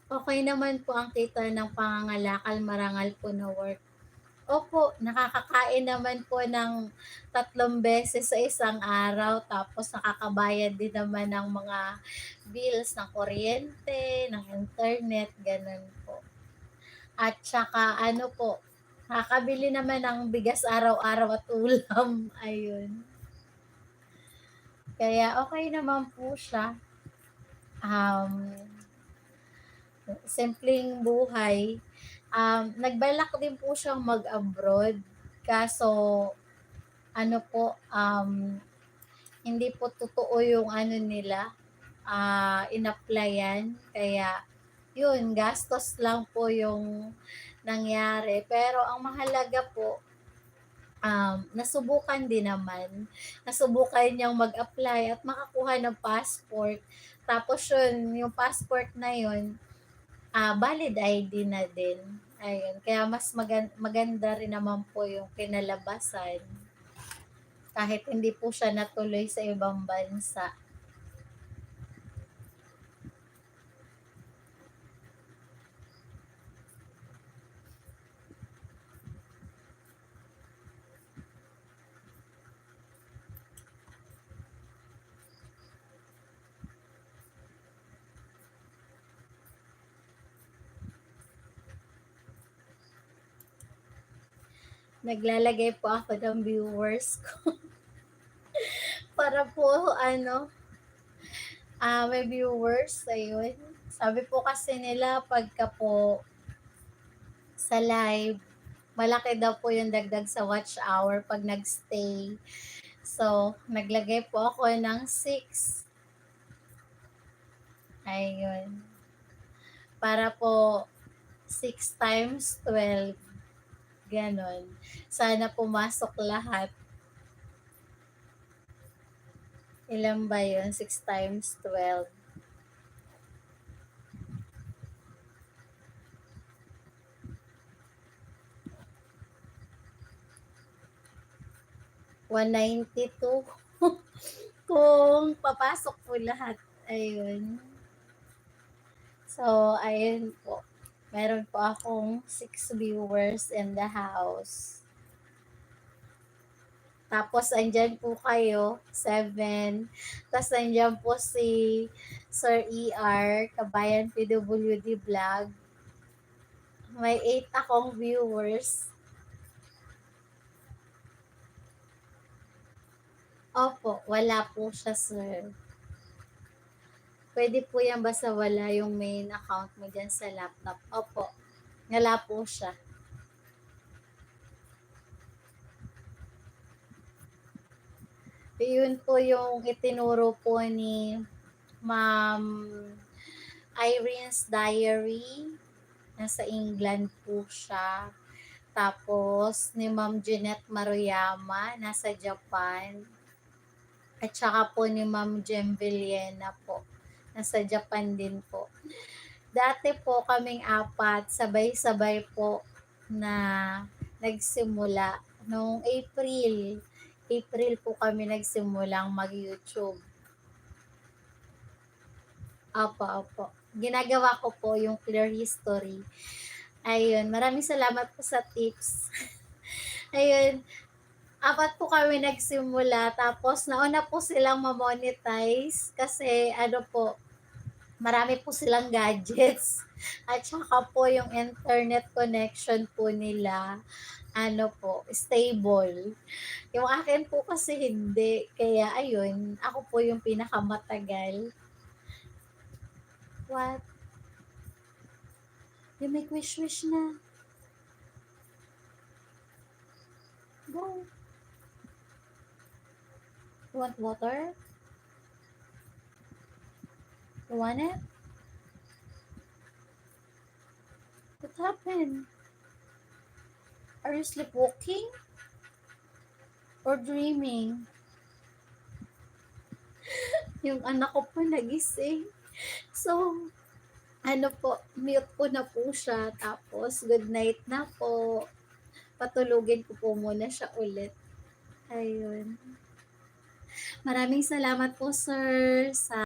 Okey naman po ang kita ng pangangalakal, marangal po na work. Opo, nakakakain naman po ng 3 beses sa isang araw tapos nakakabayad din naman ng mga bills ng kuryente, ng internet, gano'n po. At saka ano po, nakakabili naman ng bigas araw-araw at ulam, ayun. Kaya okey naman po siya, um, simpleng buhay. Nagbalak din po siyang mag-abroad kaso ano po, hindi po totoo yung ano nila, in-applyan kaya yun gastos lang po yung nangyari. Pero ang mahalaga po, nasubukan din naman. Nasubukan niyang mag-apply at makakuha ng passport. Tapos yun, yung passport na yun, valid ID na din, ayun. Kaya mas maganda rin naman po yung kinalabasan kahit hindi po siya natuloy sa ibang bansa. Naglalagay po ako ng viewers ko para po ano, may viewers, ayun. Sabi po kasi nila pagka po sa live, malaki daw po yung dagdag sa watch hour 'pag nag-stay. So, naglagay po ako ng 6, ayun. Para po 6 times 12, gano'n. Sana pumasok lahat. Ilan ba yun, 6 times 12? 192. Kung papasok po lahat, ayun. So, ayun po. Meron po akong 6 viewers in the house. Tapos andiyan po kayo, 7. Tapos andiyan po si Sir ER, Kabayan PWD Vlog. May 8 akong viewers. Opo, wala po siya, sir. Puwede po 'yan basta wala yung main account mo diyan sa laptop. Opo, wala po siya. Yun po yung itinuro po ni Ma'am Irene's Diary. Nasa England po siya. Tapos ni Ma'am Jeanette Maruyama, nasa Japan. At saka po ni Ma'am Jem Villena po, nasa Japan din po. Dati po kaming apat, sabay-sabay po na nagsimula. Noong April po kami nagsimulang mag-YouTube. Opo, opo. Ginagawa ko po yung clear history. Ayun, maraming salamat po sa tips. Ayun, apat po kami nagsimula tapos nauna po silang ma-monetize kasi ano po, marami po silang gadgets at saka po yung internet connection po nila ano po, stable. Yung akin po kasi hindi, kaya ayun, ako po yung pinakamatagal. What? Yung may wish-wish na. Go. You want water? You want it? What happened? Are you sleepwalking? Or dreaming? Yung anak ko po nagising. So, ano po, mute ko na po siya. Tapos, good night na po. Patulugin ko po muna siya ulit. Ayun. Maraming salamat po, sir, sa